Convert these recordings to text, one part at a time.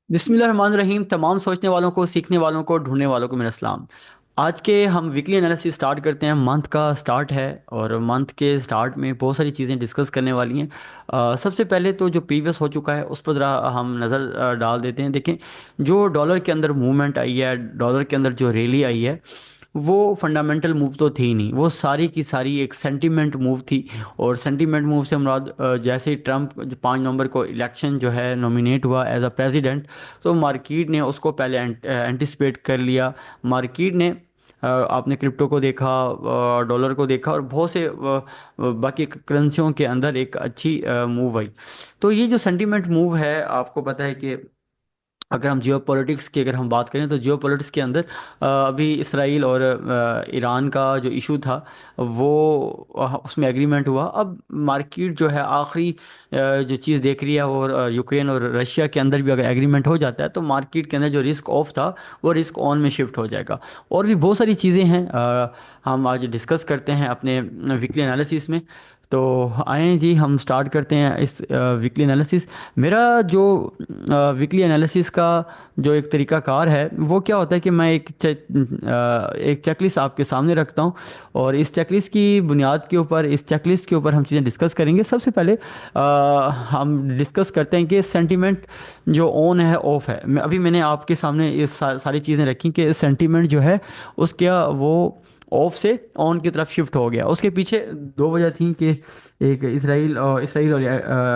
बिस्मिल्लाहिर्रहमानिर्रहीम। तमाम सोचने वालों को, सीखने वालों को, ढूंढने वालों को मेरा सलाम। आज के हम वीकली एनालिसिस स्टार्ट करते हैं। मंथ का स्टार्ट है और मंथ के स्टार्ट में बहुत सारी चीज़ें डिस्कस करने वाली हैं। सबसे पहले तो जो प्रीवियस हो चुका है उस पर ज़रा हम नज़र डाल देते हैं। देखें, जो डॉलर के अंदर मूवमेंट आई है, डॉलर के अंदर जो रैली आई है, वो फंडामेंटल मूव तो थी नहीं, वो सारी की सारी एक सेंटीमेंट मूव थी। और सेंटीमेंट मूव से मुराद जैसे ही ट्रम्प जो 5 नवंबर को इलेक्शन जो है नॉमिनेट हुआ एज अ प्रेसिडेंट, तो मार्केट ने उसको पहले एंटिसिपेट कर लिया। मार्केट ने आपने क्रिप्टो को देखा, डॉलर को देखा और बहुत से बाकी करेंसियों के अंदर एक अच्छी मूव आई। तो ये जो सेंटीमेंट मूव है, आपको पता है कि अगर हम जियो पॉलिटिक्स की अगर हम बात करें तो जियो पॉलिटिक्स के अंदर अभी इसराइल और ईरान का जो इशू था, वो उसमें एग्रीमेंट हुआ। अब मार्केट जो है आखिरी जो चीज़ देख रही है, और यूक्रेन और रशिया के अंदर भी अगर एग्रीमेंट हो जाता है तो मार्केट के अंदर जो रिस्क ऑफ था वो रिस्क ऑन में शिफ्ट हो जाएगा। और भी बहुत सारी चीज़ें हैं, हम आज डिस्कस करते हैं अपने वीकली एनालिसिस में। तो आए जी, हम स्टार्ट करते हैं इस वीकली एनालिसिस। मेरा जो वीकली एनालिसिस का जो एक तरीकाकार है वो क्या होता है कि मैं एक चेकलिस्ट आपके सामने रखता हूँ, और इस चेकलिस्ट की बुनियाद के ऊपर, इस चेकलिस्ट के ऊपर हम चीज़ें डिस्कस करेंगे। सबसे पहले हम डिस्कस करते हैं कि सेंटीमेंट जो ऑन है ऑफ है। मैंने आपके सामने ये सारी चीज़ें रखी कि सेंटीमेंट जो है उसका वो ऑफ से ऑन की तरफ शिफ्ट हो गया। उसके पीछे दो वजह थी कि एक इसराइल और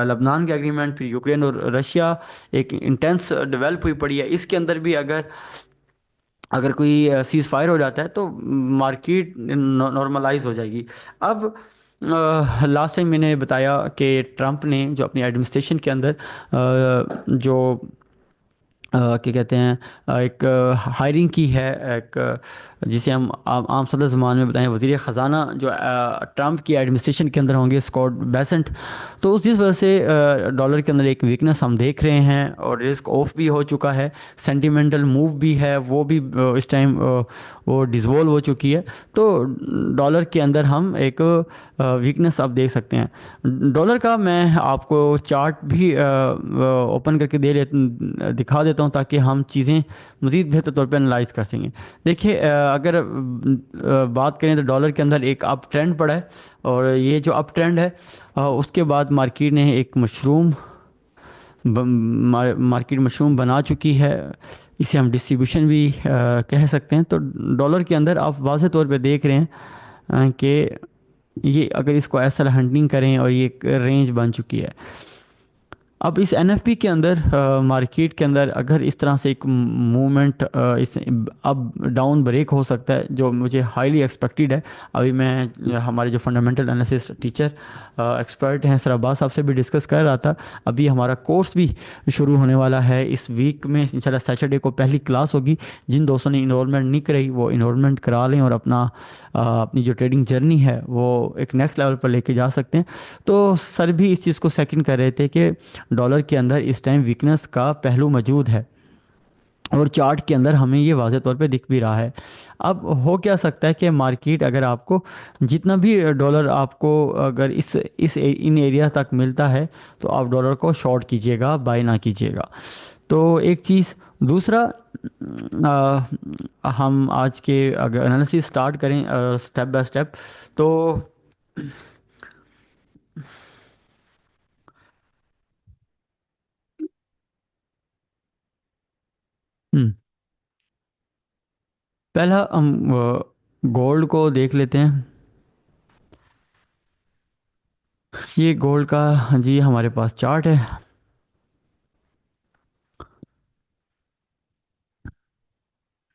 लबनान के एग्रीमेंट, फिर यूक्रेन और रशिया एक इंटेंस डेवलप हुई पड़ी है। इसके अंदर भी अगर अगर कोई सीज फायर हो जाता है तो मार्केट नॉर्मलाइज हो जाएगी। अब लास्ट टाइम मैंने बताया कि ट्रंप ने जो अपनी एडमिनिस्ट्रेशन के अंदर जो क्या कहते हैं, एक हायरिंग की है, एक जिसे हम आम सदर ज़बान में बताएं वज़ीर ख़जाना जो ट्रंप की एडमिनिस्ट्रेशन के अंदर होंगे, स्कॉट बेसेंट। तो उस जिस वजह से डॉलर के अंदर एक वीकनेस हम देख रहे हैं और रिस्क ऑफ भी हो चुका है। सेंटिमेंटल मूव भी है, वो भी इस टाइम वो डिज़ोल्व हो चुकी है। तो डॉलर के अंदर हम एक वीकनेस आप देख सकते हैं। डॉलर का मैं आपको चार्ट भी ओपन करके दिखा देता हूँ ताकि हम चीज़ें मज़ीद बेहतर तौर पे एनालाइज कर सकें। देखिए, अगर बात करें तो डॉलर के अंदर एक अप ट्रेंड पड़ा है, और ये जो अप ट्रेंड है उसके बाद मार्केट ने एक मार्केट मशरूम बना चुकी है। इसे हम डिस्ट्रीब्यूशन भी कह सकते हैं। तो डॉलर के अंदर आप वाज़े तौर पे देख रहे हैं कि ये अगर इसको एसएल हंटिंग करें और ये एक रेंज बन चुकी है। अब इस एनएफपी के अंदर मार्केट के अंदर अगर इस तरह से एक मूवमेंट इस अब डाउन ब्रेक हो सकता है, जो मुझे हाईली एक्सपेक्टेड है। अभी मैं हमारे जो फंडामेंटल एनालिसिस टीचर एक्सपर्ट हैं सर अब्बास साहब से भी डिस्कस कर रहा था। अभी हमारा कोर्स भी शुरू होने वाला है इस वीक में, इंशाल्लाह सैटरडे को पहली क्लास होगी। जिन दोस्तों ने इनरोलमेंट नहीं कराई वो इनरोलमेंट करा लें और अपनी जो ट्रेडिंग जर्नी है वो एक नेक्स्ट लेवल पर लेके जा सकते हैं। तो सर भी इस चीज़ को सेकंड कर रहे थे कि डॉलर के अंदर इस टाइम वीकनेस का पहलू मौजूद है, और चार्ट के अंदर हमें ये वाज़े तौर पे दिख भी रहा है। अब हो क्या सकता है कि मार्केट अगर आपको जितना भी डॉलर आपको अगर इन एरिया तक मिलता है तो आप डॉलर को शॉर्ट कीजिएगा, बाय ना कीजिएगा। तो एक चीज़। दूसरा, हम आज के अगर एनालिसिस स्टार्ट करें स्टेप बाय स्टेप, तो हम्म, पहला हम गोल्ड को देख लेते हैं। ये गोल्ड का, जी हमारे पास चार्ट है।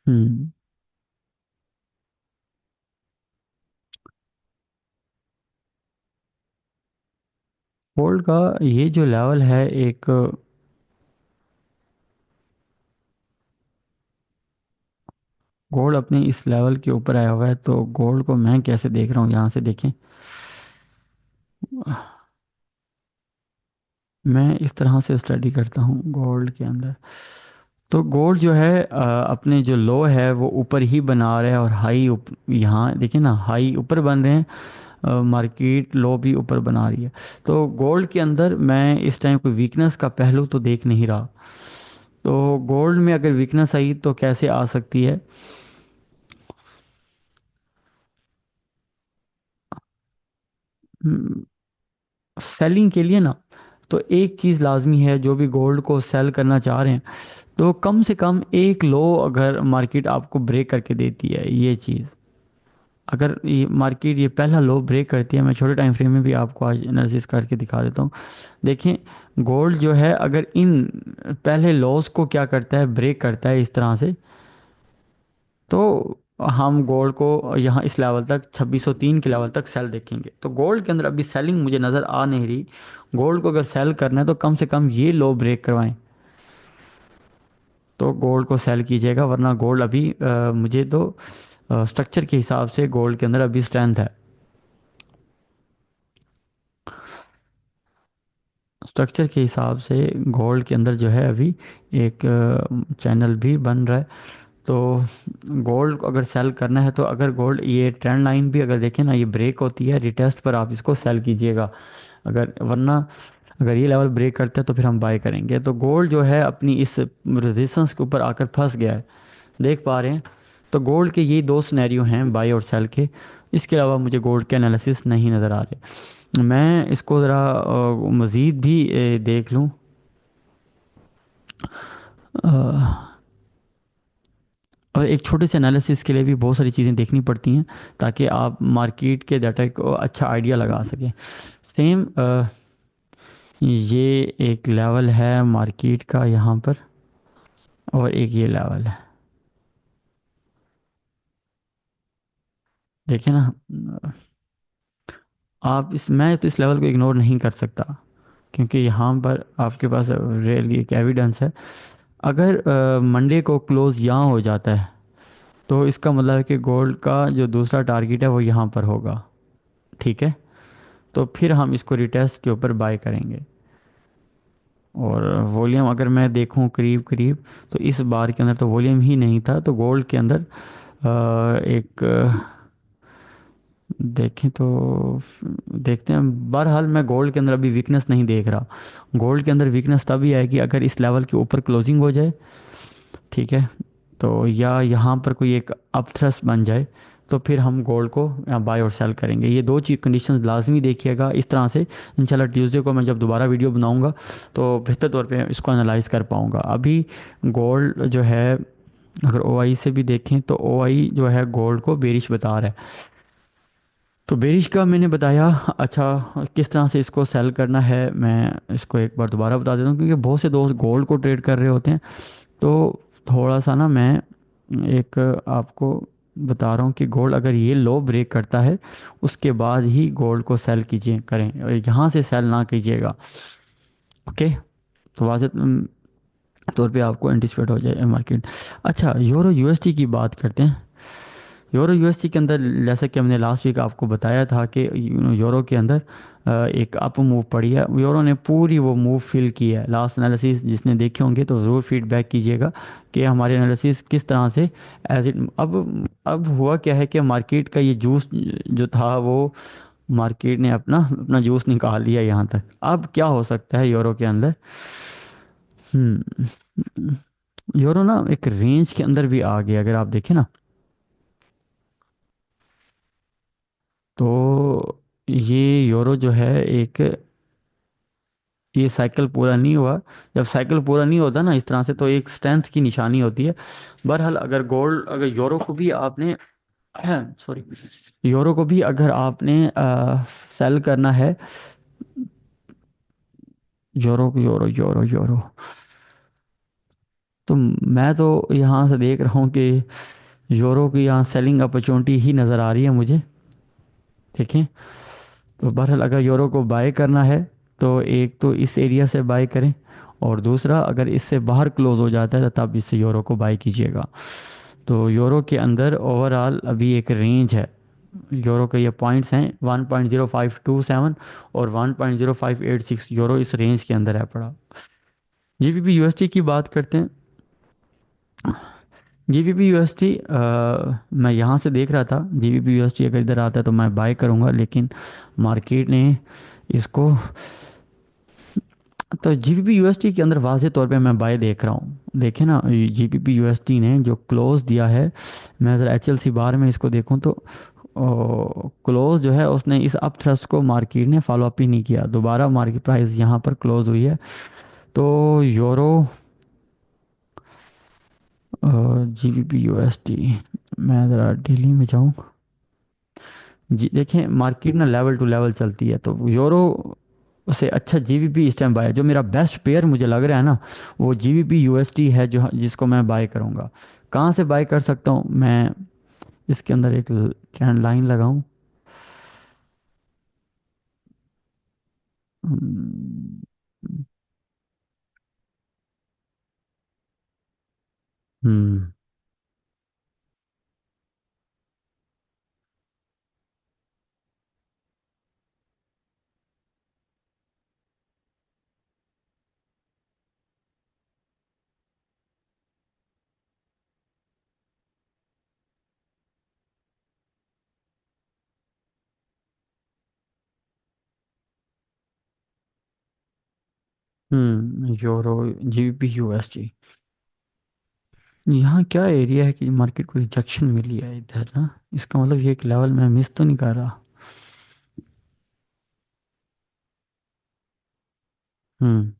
हम्म, गोल्ड का ये जो लेवल है, एक गोल्ड अपने इस लेवल के ऊपर आया हुआ है। तो गोल्ड को मैं कैसे देख रहा हूँ, यहाँ से देखें। मैं इस तरह से स्टडी करता हूँ गोल्ड के अंदर। तो गोल्ड जो है अपने जो लो है वो ऊपर ही बना रहा है, और यहाँ देखिए ना, हाई ऊपर बन रहे हैं, मार्केट लो भी ऊपर बना रही है। तो गोल्ड के अंदर मैं इस टाइम कोई वीकनेस का पहलू तो देख नहीं रहा। तो गोल्ड में अगर वीकनेस आई तो कैसे आ सकती है? सेलिंग के लिए ना, तो एक चीज़ लाजमी है, जो भी गोल्ड को सेल करना चाह रहे हैं तो कम से कम एक लो अगर मार्केट आपको ब्रेक करके देती है, ये चीज़, अगर ये मार्केट ये पहला लो ब्रेक करती है, मैं छोटे टाइम फ्रेम में भी आपको आज एनालिसिस करके दिखा देता हूँ। देखें, गोल्ड जो है अगर इन पहले लॉस को क्या करता है, ब्रेक करता है इस तरह से, तो हम गोल्ड को यहाँ इस लेवल तक 2603 के लेवल तक सेल देखेंगे। तो गोल्ड के अंदर अभी सेलिंग मुझे नज़र आ नहीं रही। गोल्ड को अगर सेल करना है तो कम से कम ये लो ब्रेक करवाएं, तो गोल्ड को सेल कीजिएगा, वरना गोल्ड अभी मुझे तो स्ट्रक्चर के हिसाब से गोल्ड के अंदर अभी स्ट्रेंथ है। स्ट्रक्चर के हिसाब से गोल्ड के अंदर जो है अभी एक चैनल भी बन रहा है। तो गोल्ड को अगर सेल करना है तो अगर गोल्ड ये ट्रेंड लाइन भी अगर देखें ना, ये ब्रेक होती है रिटेस्ट पर, आप इसको सेल कीजिएगा। अगर वरना अगर ये लेवल ब्रेक करता है तो फिर हम बाय करेंगे। तो गोल्ड जो है अपनी इस रेजिस्टेंस के ऊपर आकर फंस गया है, देख पा रहे हैं। तो गोल्ड के ये दो सिनेरियो हैं, बाय और सेल के। इसके अलावा मुझे गोल्ड के एनालिसिस नहीं नज़र आ रहे। मैं इसको ज़रा मज़ीद भी देख लूँ। और एक छोटे से एनालिसिस के लिए भी बहुत सारी चीज़ें देखनी पड़ती हैं, ताकि आप मार्केट के डाटा को अच्छा आइडिया लगा सकें। सेम ये एक लेवल है मार्केट का यहाँ पर, और एक ये लेवल है, देखिए ना। आप इस मैं तो इस लेवल को इग्नोर नहीं कर सकता, क्योंकि यहाँ पर आपके पास रियली एक एविडेंस है। अगर मंडे को क्लोज यहाँ हो जाता है तो इसका मतलब है कि गोल्ड का जो दूसरा टारगेट है वो यहाँ पर होगा, ठीक है। तो फिर हम इसको रिटेस्ट के ऊपर बाय करेंगे। और वॉल्यूम अगर मैं देखूं करीब करीब, तो इस बार के अंदर तो वॉल्यूम ही नहीं था, तो गोल्ड के अंदर एक देखें तो देखते हैं। बहरहाल मैं गोल्ड के अंदर अभी वीकनेस नहीं देख रहा। गोल्ड के अंदर वीकनेस तभी आएगी अगर इस लेवल के ऊपर क्लोजिंग हो जाए, ठीक है। तो या यहाँ पर कोई एक अप थ्रस्ट बन जाए, तो फिर हम गोल्ड को बाय और सेल करेंगे। ये दो चीज़ कंडीशंस लाजमी देखिएगा। इस तरह से इंशाल्लाह ट्यूसडे को मैं जब दोबारा वीडियो बनाऊंगा तो बेहतर तौर पे इसको एनालाइज कर पाऊंगा। अभी गोल्ड जो है, अगर ओआई से भी देखें तो ओआई जो है गोल्ड को बेरिश बता रहा है। तो बेरिश का मैंने बताया। अच्छा, किस तरह से इसको सेल करना है मैं इसको एक बार दोबारा बता देता हूँ, क्योंकि बहुत से दोस्त गोल्ड को ट्रेड कर रहे होते हैं। तो थोड़ा सा ना मैं एक आपको बता रहा हूँ कि गोल्ड अगर ये लो ब्रेक करता है उसके बाद ही गोल्ड को सेल कीजिए करें, और यहाँ से सेल ना कीजिएगा, ओके। तो वाज़ेह तौर पे आपको एंटिसिपेट हो जाए मार्केट। अच्छा, यूरो यूएसडी की बात करते हैं। यूरो यूएसडी के अंदर जैसा कि हमने लास्ट वीक आपको बताया था कि यूरो के अंदर एक अप मूव पड़ी है। यूरो ने पूरी वो मूव फिल की है। लास्ट एनालिसिस जिसने देखे होंगे तो ज़रूर फीडबैक कीजिएगा कि हमारे एनालिसिस किस तरह से एज इट। अब हुआ क्या है कि मार्केट का ये जूस जो था वो मार्केट ने अपना अपना जूस निकाल लिया यहाँ तक। अब क्या हो सकता है यूरो के अंदर? हम्म यूरो ना एक रेंज के अंदर भी आ गया, अगर आप देखें ना। तो ये यूरो जो है एक, ये साइकिल पूरा नहीं हुआ। जब साइकिल पूरा नहीं होता ना इस तरह से, तो एक स्ट्रेंथ की निशानी होती है। बहरहाल अगर गोल्ड अगर यूरो को भी आपने सॉरी, यूरो को भी अगर आपने सेल करना है, यूरो यूरो यूरो, तो मैं तो यहाँ से देख रहा हूँ कि यूरो की यहाँ सेलिंग अपॉर्चुनिटी ही नज़र आ रही है मुझे, देखें। तो बहरहाल अगर यूरो को बाय करना है तो एक तो इस एरिया से बाय करें, और दूसरा अगर इससे बाहर क्लोज हो जाता है तब इससे यूरो को बाय कीजिएगा। तो यूरो के अंदर ओवरऑल अभी एक रेंज है। यूरो के ये पॉइंट्स हैं 1.0527 और 1.0586, यूरो इस रेंज के अंदर है पड़ा। जीबीपी यूएसडी की बात करते हैं। जीबीपी यूएसडी मैं यहाँ से देख रहा था, जीबीपी यूएसडी अगर इधर आता है तो मैं बाय करूँगा, लेकिन मार्केट ने इसको तो जीबीपी यूएसटी के अंदर वाज़े तौर पे मैं बाय देख रहा हूँ, देखे ना, जीबीपी यूएसटी ने जो क्लोज दिया है, मैं ज़रा एच एल सी बार में इसको देखूँ तो क्लोज जो है उसने इस अप थ्रस्ट को मार्केट ने फॉलो अप ही नहीं किया, दोबारा मार्केट प्राइस यहाँ पर क्लोज हुई है। तो यूरो, जीबीपी यूएसटी, मैं ज़रा डेली में जाऊँ। जी देखें, मार्केट ना लेवल टू लेवल चलती है, तो यूरो से अच्छा जीबीपी इस टाइम बाय, जो मेरा बेस्ट पेयर मुझे लग रहा है ना, वो जीबीपी यूएसटी है, जो जिसको मैं बाय करूँगा। कहाँ से बाय कर सकता हूँ मैं? इसके अंदर एक ट्रेंड लाइन लगाऊं। हम्म। हम्म। यूरो, जीबीपी यूएसटी, यहाँ क्या एरिया है कि मार्केट को रिजेक्शन मिली है इधर ना? इसका मतलब ये एक लेवल मैं मिस तो नहीं कर रहा? हम्म।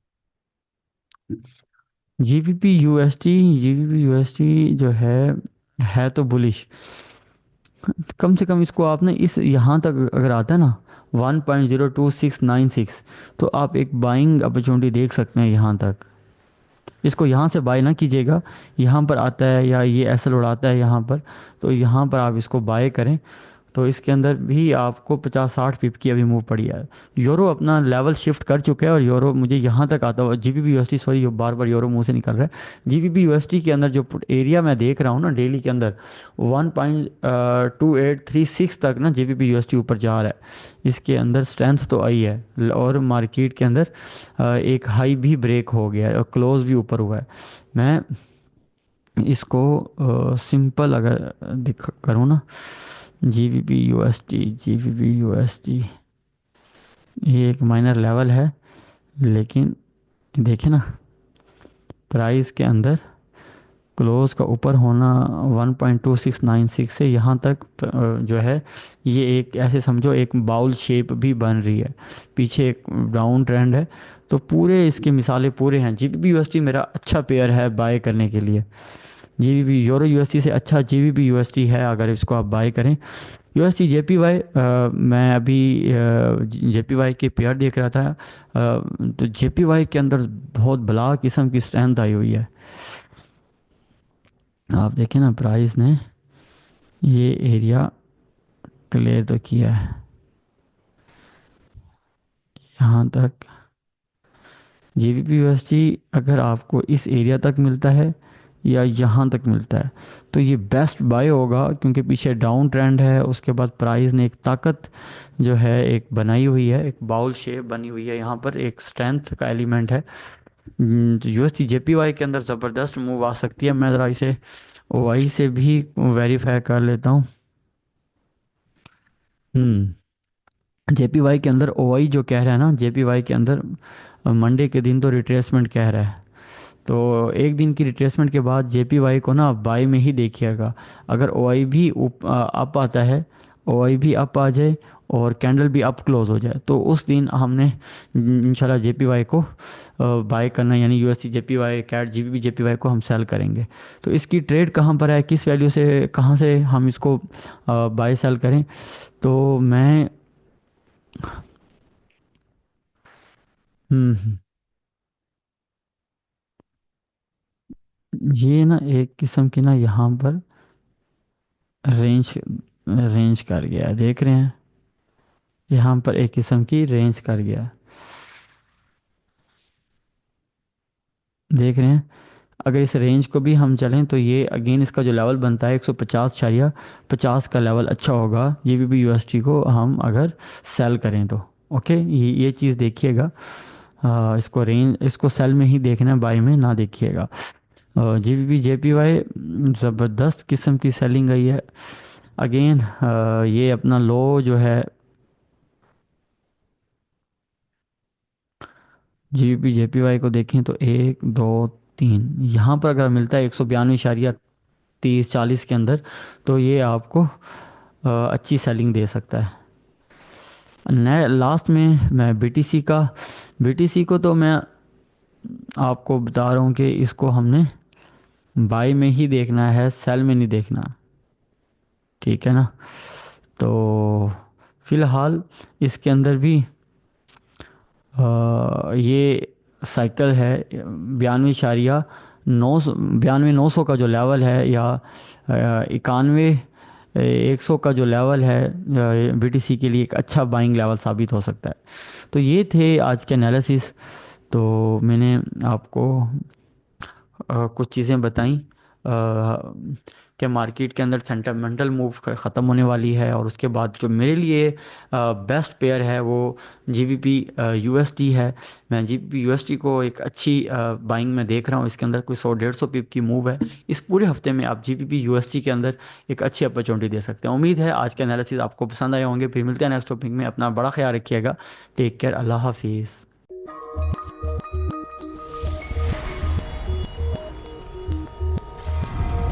जीबीपी यूएसटी, जीबीपी यूएसटी जो है तो बुलिश। कम से कम इसको आप ना इस यहाँ तक अगर आता है ना, 1.02696, तो आप एक बाइंग अपॉर्चुनिटी देख सकते हैं यहाँ तक। इसको यहाँ से बाय ना कीजिएगा, यहाँ पर आता है या ये ऐसा उड़ाता है यहाँ पर, तो यहाँ पर आप इसको बाय करें। तो इसके अंदर भी आपको 50-60 पिप की अभी मूव पड़ी है। यूरो अपना लेवल शिफ्ट कर चुका है, और यूरो मुझे यहाँ तक आता हुआ, जीबीपी यूएसटी, सॉरी, ये बार बार यूरो मुंह से निकल रहा है। जीबीपी यूएसटी के अंदर जो एरिया मैं देख रहा हूँ ना डेली के अंदर, 1.2836 तक ना जीबीपी यूएसटी ऊपर जा रहा है। इसके अंदर स्ट्रेंथ तो आई है, और मार्केट के अंदर एक हाई भी ब्रेक हो गया है और क्लोज भी ऊपर हुआ है। मैं इसको सिंपल अगर दिख करूँ ना, जीबीपी यूएसटी, जीबीपी यूएसटी, ये एक माइनर लेवल है, लेकिन देखे ना, प्राइस के अंदर क्लोज का ऊपर होना 1.2696 से यहाँ तक, जो है, ये एक ऐसे समझो एक बाउल शेप भी बन रही है, पीछे एक डाउन ट्रेंड है। तो पूरे इसके मिसालें पूरे हैं, जीबीपी यूएसटी मेरा अच्छा पेयर है बाय करने के लिए। जीबीपी यूरो यूएसटी से अच्छा जीबीपी यूएसटी है अगर इसको आप बाय करें। यूएसटी जेपीवाई, मैं अभी जेपीवाई के पेयर देख रहा था, तो जेपीवाई के अंदर बहुत बला किस्म की स्ट्रेंथ आई हुई है। आप देखें ना, प्राइस ने ये एरिया क्लियर तो किया है यहाँ तक। जीबीपी यूएसडी अगर आपको इस एरिया तक मिलता है या यहाँ तक मिलता है, तो ये बेस्ट बाय होगा, क्योंकि पीछे डाउन ट्रेंड है, उसके बाद प्राइस ने एक ताकत जो है एक बनाई हुई है, एक बाउल शेप बनी हुई है, यहाँ पर एक स्ट्रेंथ का एलिमेंट है। तो यूएसडी जेपीवाई के अंदर ज़बरदस्त मूव आ सकती है। मैं ज़रा इसे ओआई से भी वेरीफाई कर लेता हूँ। हम्म। जेपीवाई के अंदर ओआई जो कह रहा है ना, जेपीवाई के अंदर मंडे के दिन तो रिट्रेसमेंट कह रहा है, तो एक दिन की रिट्रेसमेंट के बाद जेपीवाई को ना आप बाई में ही देखिएगा। अगर ओआई भी अप आता है, ओआई भी अप आ जाए और कैंडल भी अप क्लोज हो जाए, तो उस दिन हमने इंशाल्लाह जेपीवाई को बाय करना, यानी यूएससी जेपीवाई, कैट जीबीपी जेपीवाई को हम सेल करेंगे। तो इसकी ट्रेड कहाँ पर है, किस वैल्यू से, कहाँ से हम इसको बाय सेल करें? तो मैं, हम्म, ये ना एक किस्म की ना यहाँ पर रेंज रेंज कर गया है, देख रहे हैं, यहाँ पर एक किस्म की रेंज कर गया है, देख रहे हैं। अगर इस रेंज को भी हम चलें तो ये अगेन इसका जो लेवल बनता है 150.50 का लेवल अच्छा होगा जीबीपी यूएसटी को हम अगर सेल करें तो। ओके, ये चीज़ देखिएगा। इसको रेंज, इसको सेल में ही देखना है, बाई में ना देखिएगा। जीबीपी जेपीवाई ज़बरदस्त किस्म की सेलिंग गई है अगेन। ये अपना लो जो है, जीबीपी जेपीवाई को देखें तो 1 2 3, यहाँ पर अगर मिलता है 192.30 40 के अंदर, तो ये आपको अच्छी सेलिंग दे सकता है। न लास्ट में मैं बीटीसी का, बीटीसी को तो मैं आपको बता रहा हूँ कि इसको हमने बाई में ही देखना है, सेल में नहीं देखना। ठीक है ना। तो फिलहाल इसके अंदर भी ये साइकिल है 92.9, 92 900 का जो लेवल है, या 91 100 का जो लेवल है बीटीसी के लिए एक अच्छा बाइंग लेवल साबित हो सकता है। तो ये थे आज के एनालिसिस। तो मैंने आपको कुछ चीज़ें बताई कि मार्केट के अंदर सेंटामेंटल मूव ख़त्म होने वाली है, और उसके बाद जो मेरे लिए बेस्ट पेयर है वो जीबीपी यूएसडी है। मैं जीबीपी यूएसडी को एक अच्छी बाइंग में देख रहा हूँ। इसके अंदर कोई 100 150 पिप की मूव है। इस पूरे हफ्ते में आप जीबीपी यूएसडी के अंदर एक अच्छी अपॉर्चुनिटी दे सकते हैं। उम्मीद है आज के एनालिसिस आपको पसंद आए होंगे। फिर मिलते हैं नेक्स्ट टॉपिक में। अपना बड़ा ख्याल रखिएगा। Take care. अल्लाह हाफिज़।